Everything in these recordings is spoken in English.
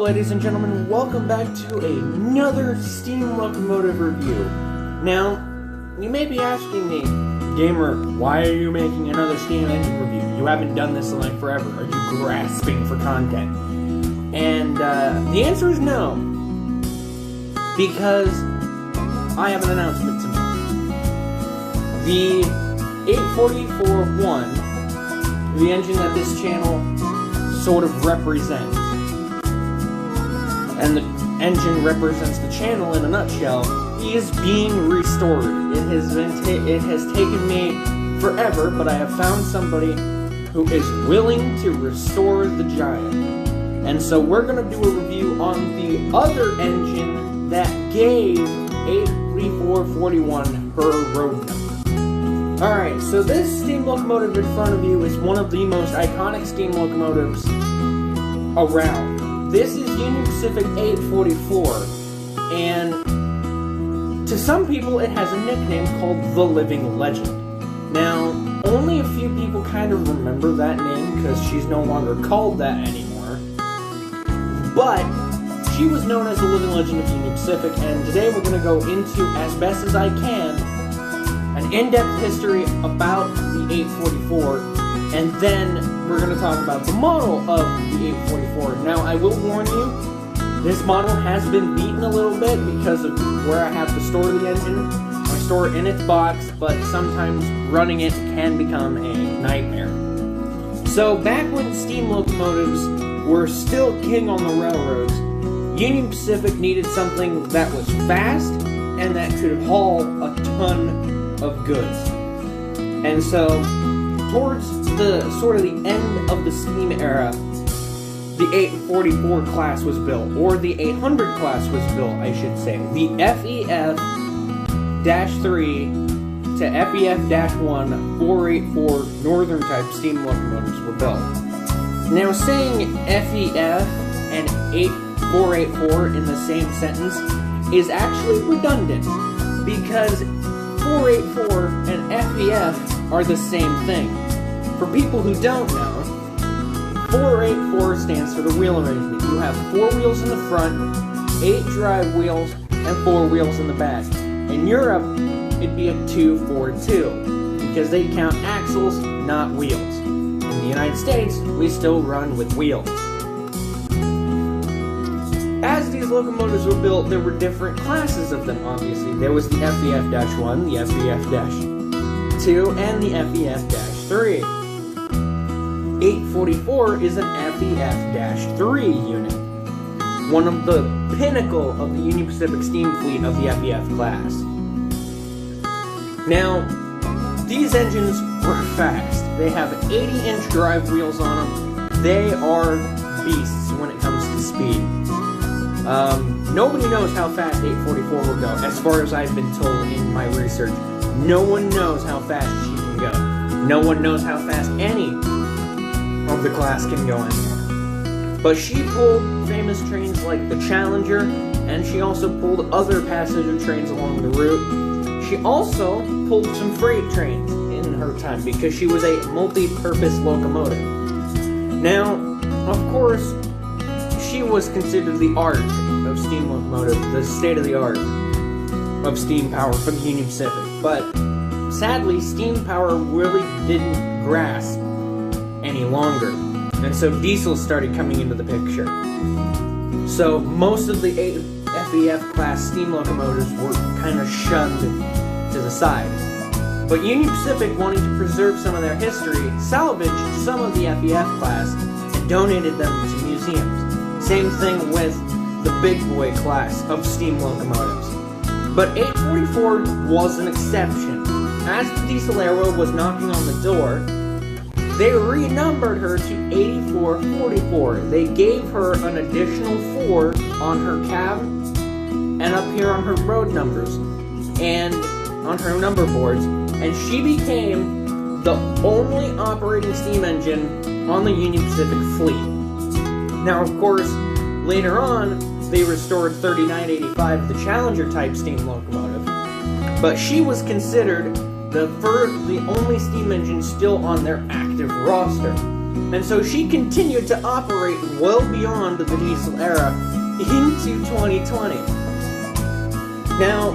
ladies and gentlemen, welcome back to another steam locomotive review. Now, you may be asking me, Gamer, why are you making another steam engine review? You haven't done this in like forever. Are you grasping for content? And the answer is no, because I have an announcement to make. The 844-1, the engine that this channel sort of represents, and the engine represents the channel in a nutshell, is being restored. It has taken me forever, but I have found somebody who is willing to restore the Giant. And so we're going to do a review on the other engine that gave 84441 her road number. Alright, so this steam locomotive in front of you is one of the most iconic steam locomotives around. This is Union Pacific 844, and to some people it has a nickname called The Living Legend. Now, only a few people kind of remember that name because she's no longer called that anymore, but she was known as the Living Legend of Union Pacific, and today we're going to go into, as best as I can, an in-depth history about the 844, and then we're going to talk about the model of the 844. Now, I will warn you, this model has been beaten a little bit because of where I have to store the engine. I store it in its box, but sometimes running it can become a nightmare. So, back when steam locomotives were still king on the railroads, Union Pacific needed something that was fast and that could haul a ton of goods. And so, towards the sort of the end of the steam era, the 844 class was built, or the 800 class was built, I should say. The FEF-3 to FEF-1 484 northern type steam locomotives were built. Now, saying FEF and 484 in the same sentence is actually redundant, because 484 and FEF are the same thing. For people who don't know, 484 stands for the wheel arrangement. You have 4 wheels in the front, 8 drive wheels, and 4 wheels in the back. In Europe, it'd be a 2-4-2, because they count axles, not wheels. In the United States, we still run with wheels. As these locomotives were built, there were different classes of them, obviously. There was the FEF-1, the FEF-2, and the FEF-3. 844 is an FEF-3 unit, one of the pinnacle of the Union Pacific steam fleet of the FEF class. Now, these engines were fast. They have 80-inch drive wheels on them. They are beasts when it comes to speed. Nobody knows how fast 844 will go, as far as I've been told in my research. No one knows how fast she can go. No one knows how fast any of the class can go anymore. But she pulled famous trains like the Challenger, and she also pulled other passenger trains along the route. She also pulled some freight trains in her time because she was a multi-purpose locomotive. Now, of course, she was considered the art of steam locomotive, the state-of-the-art of steam power for the Union Pacific. But sadly, steam power really didn't grasp any longer, and so diesel started coming into the picture. So most of the FEF class steam locomotives were kind of shunned to the side. But Union Pacific, wanting to preserve some of their history, salvaged some of the FEF class and donated them to museums. Same thing with the big boy class of steam locomotives. But 844 was an exception. As the diesel era was knocking on the door, they renumbered her to 8444. They gave her an additional 4 on her cab and up here on her road numbers and on her number boards, and she became the only operating steam engine on the Union Pacific fleet. Now, of course, later on, they restored 3985, the Challenger type steam locomotive, but she was considered the only steam engine still on their active roster. And so she continued to operate well beyond the diesel era into 2020. Now,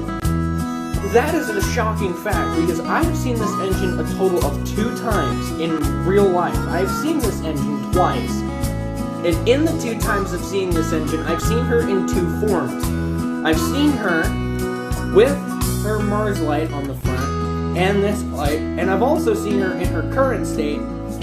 that is a shocking fact because I've seen this engine a total of 2 times in real life. I've seen this engine twice. And in the 2 times of seeing this engine, I've seen her in 2 forms. I've seen her with her Mars light on the front and this light, and I've also seen her in her current state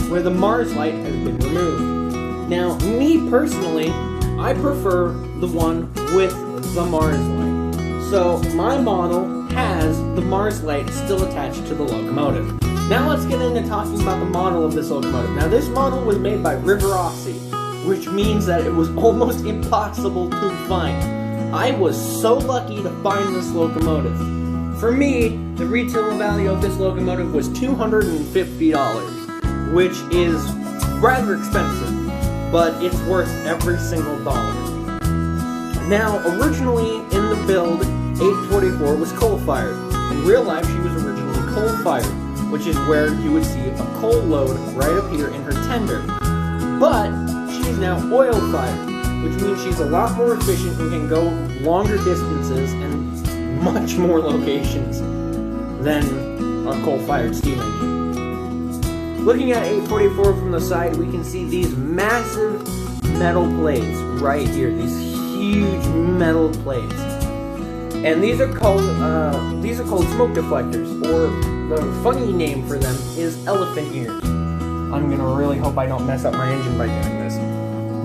where the Mars light has been removed. Now, me personally, I prefer the one with the Mars light. So, my model has the Mars light still attached to the locomotive. Now let's get into talking about the model of this locomotive. Now, this model was made by Riverossi, which means that it was almost impossible to find. I was so lucky to find this locomotive. For me, the retail value of this locomotive was $250, which is rather expensive, but it's worth every single dollar. Now, originally in the build, 844 was coal-fired. In real life, she was originally coal-fired, which is where you would see a coal load right up here in her tender. But she's now oil-fired, which means she's a lot more efficient and can go longer distances and much more locations than a coal-fired steam engine. Looking at 844 from the side, we can see these massive metal plates right here, these huge metal plates. And these are called smoke deflectors, or the funny name for them is elephant ears. I'm gonna really hope I don't mess up my engine by doing this.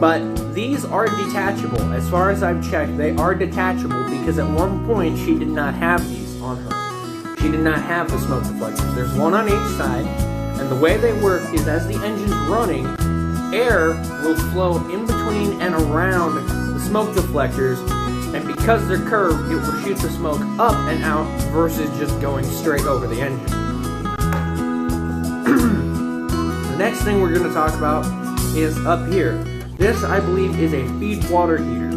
But these are detachable. As far as I've checked, they are detachable because at one point she did not have these on her. She did not have the smoke deflectors. There's one on each side, and the way they work is as the engine's running, air will flow in between and around the smoke deflectors, and because they're curved, it will shoot the smoke up and out versus just going straight over the engine. The next thing we're going to talk about is up here. This, I believe, is a feed water heater.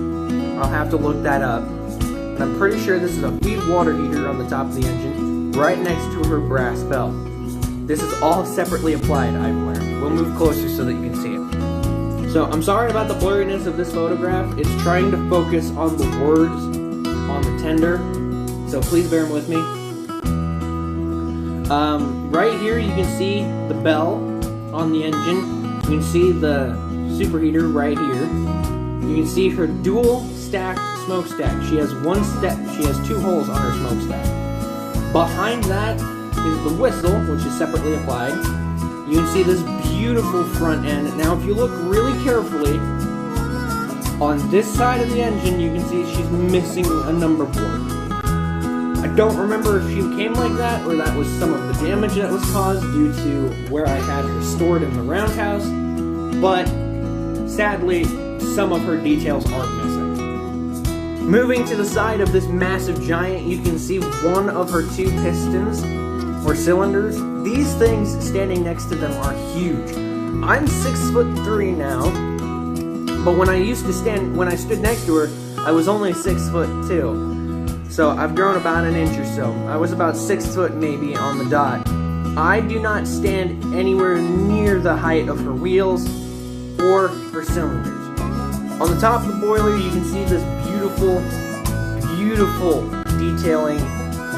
I'll have to look that up. And I'm pretty sure this is a feed water heater on the top of the engine, right next to her brass belt. This is all separately applied, I've learned. We'll move closer so that you can see it. So, I'm sorry about the blurriness of this photograph. It's trying to focus on the words on the tender, so please bear with me. Right here you can see the bell on the engine. You can see the superheater right here. You can see her dual stacked smokestack. She has 2 holes on her smokestack. Behind that is the whistle, which is separately applied. You can see this beautiful front end. Now, if you look really carefully, on this side of the engine, you can see she's missing a number board. I don't remember if she came like that, or that was some of the damage that was caused due to where I had her stored in the roundhouse, but sadly, some of her details are missing. Moving to the side of this massive giant, you can see one of her 2 pistons, or cylinders. These things standing next to them are huge. I'm 6'3" now, but when I stood next to her, I was only 6'2". So I've grown about an inch or so. I was about 6 foot maybe on the dot. I do not stand anywhere near the height of her wheels or her cylinders. On the top of the boiler, you can see this beautiful, beautiful detailing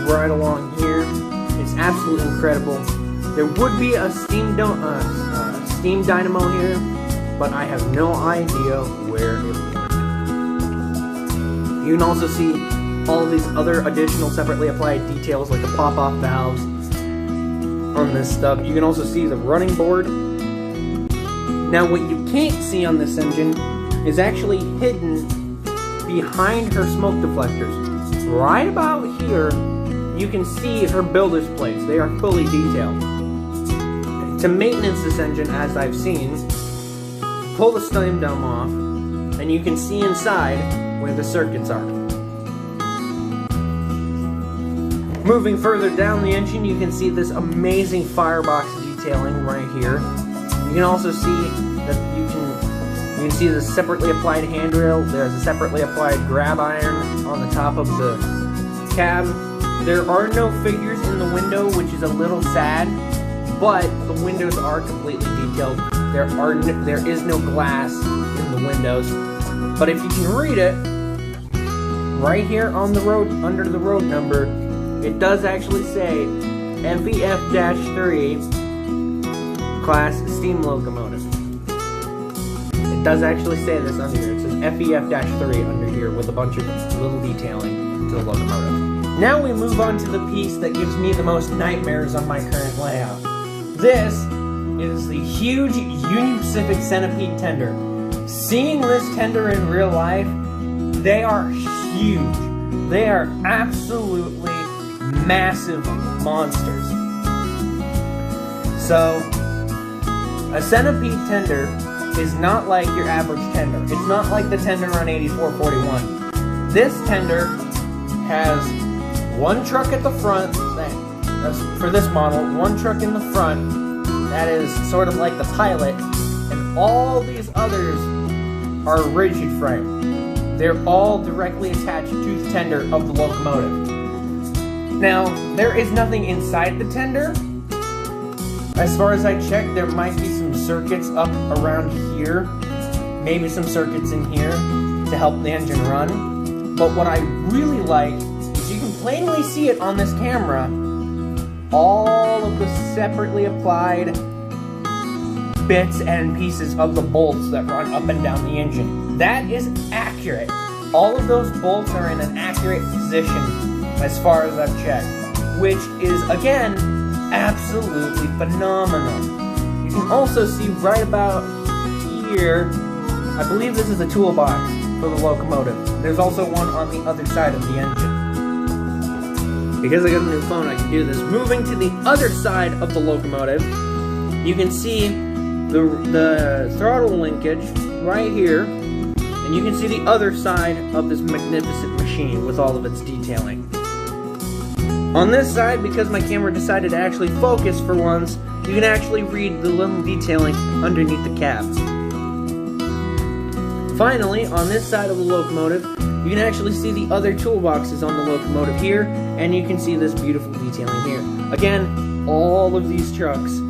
right along here. It's absolutely incredible. There would be a steam dynamo here, but I have no idea where it went. You can also see all of these other additional separately applied details like the pop-off valves on this stuff. You can also see the running board. Now, what you can't see on this engine is actually hidden behind her smoke deflectors. Right about here, you can see her builder's plates. They are fully detailed. To maintenance this engine, as I've seen, pull the steam dome off, and you can see inside where the circuits are. Moving further down the engine, you can see this amazing firebox detailing right here. You can also see that you can see the separately applied handrail. There's a separately applied grab iron on the top of the cab. There are no figures in the window, which is a little sad, but the windows are completely detailed There is no glass in the windows, but if you can read it, right here on the road, under the road number, it does actually say FEF-3 class steam locomotive. It does actually say this under here. It says FEF-3 under here with a bunch of little detailing to the locomotive. Now we move on to the piece that gives me the most nightmares on my current layout. This is the huge Union Pacific centipede tender. Seeing this tender in real life, they are huge. They are absolutely massive monsters. So, a centipede tender is not like your average tender. It's not like the tender on 8441. This tender has one truck at the front, that's for this model, one truck in the front, that is sort of like the pilot, and all these others are rigid frame. They're all directly attached to the tender of the locomotive. Now, there is nothing inside the tender. As far as I checked, there might be some circuits up around here, maybe some circuits in here to help the engine run. But what I really like is you can plainly see it on this camera, all of the separately applied bits and pieces of the bolts that run up and down the engine. That is accurate. All of those bolts are in an accurate position as far as I've checked, which is, again, absolutely phenomenal. You can also see right about here, I believe this is a toolbox for the locomotive. There's also one on the other side of the engine. Because I got a new phone, I can do this. Moving to the other side of the locomotive, you can see the throttle linkage right here, and you can see the other side of this magnificent machine with all of its detailing. On this side, because my camera decided to actually focus for once, you can actually read the little detailing underneath the cabs. Finally, on this side of the locomotive, you can actually see the other toolboxes on the locomotive here, and you can see this beautiful detailing here. Again, all of these trucks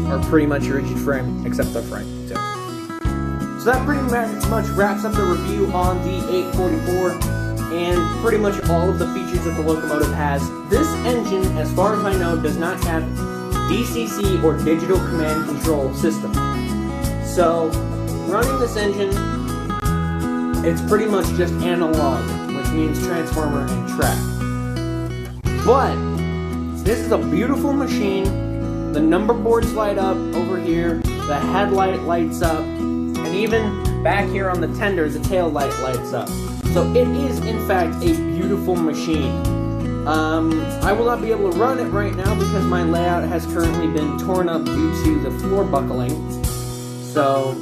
are pretty much rigid frame, except the front. So that pretty much wraps up the review on the 844, and pretty much all of the features that the locomotive has. This engine, as far as I know, does not have DCC or digital command control system. So, running this engine, it's pretty much just analog, which means transformer and track. But this is a beautiful machine. The number boards light up over here, the headlight lights up, and even back here on the tender, the tail light lights up. So it is, in fact, a beautiful machine. I will not be able to run it right now because my layout has currently been torn up due to the floor buckling. So,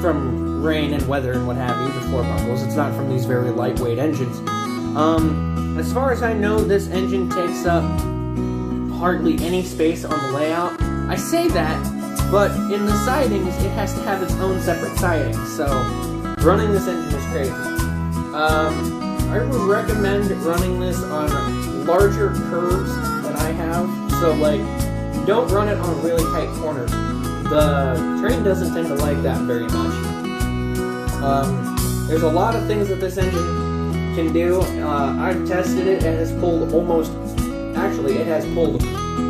from rain and weather and what have you, the floor buckles. It's not from these very lightweight engines. As far as I know, this engine takes up hardly any space on the layout. I say that, but in the sidings, it has to have its own separate sidings. So, running this engine is crazy. I would recommend running this on larger curves than I have. So, like, don't run it on really tight corners. The train doesn't tend to like that very much. There's a lot of things that this engine can do. I've tested it. It has pulled it has pulled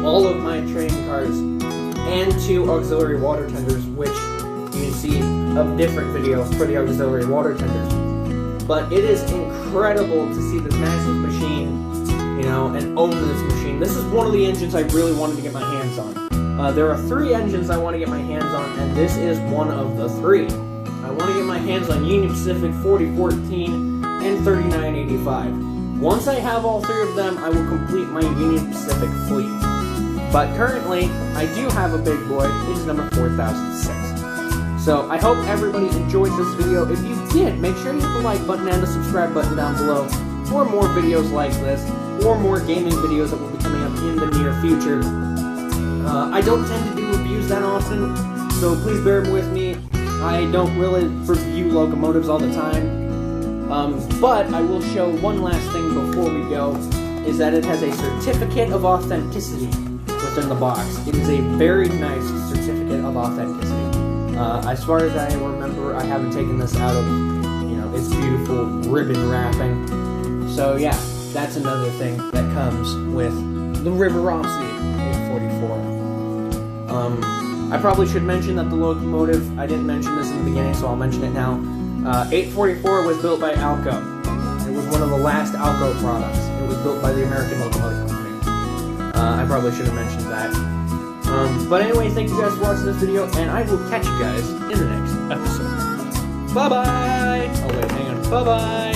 all of my train cars and 2 auxiliary water tenders, which you can see a different video for the auxiliary water tenders. But it is incredible to see this massive machine, you know, and own this machine. This is one of the engines I really wanted to get my hands on. There are 3 engines I want to get my hands on, and this is one of the 3. I want to get my hands on Union Pacific 4014 and 3985. Once I have all 3 of them, I will complete my Union Pacific fleet. But currently, I do have a big boy. It is number 4006. So, I hope everybody enjoyed this video. If you did, make sure you hit the like button and the subscribe button down below for more videos like this, or more gaming videos that will be coming up in the near future. I don't tend to do reviews that often, so please bear with me. I don't really review locomotives all the time. But I will show one last thing before we go, is that it has a certificate of authenticity within the box. It is a very nice certificate of authenticity. As far as I remember, I haven't taken this out of, its beautiful ribbon wrapping. So yeah, that's another thing that comes with the Riverosity 844. I probably should mention that the locomotive, I didn't mention this in the beginning, so I'll mention it now. 844 was built by Alco. It was one of the last Alco products. It was built by the American Locomotive Company. I probably should have mentioned that. But anyway, thank you guys for watching this video, and I will catch you guys in the next episode. Bye-bye! Oh wait, hang on. Bye-bye!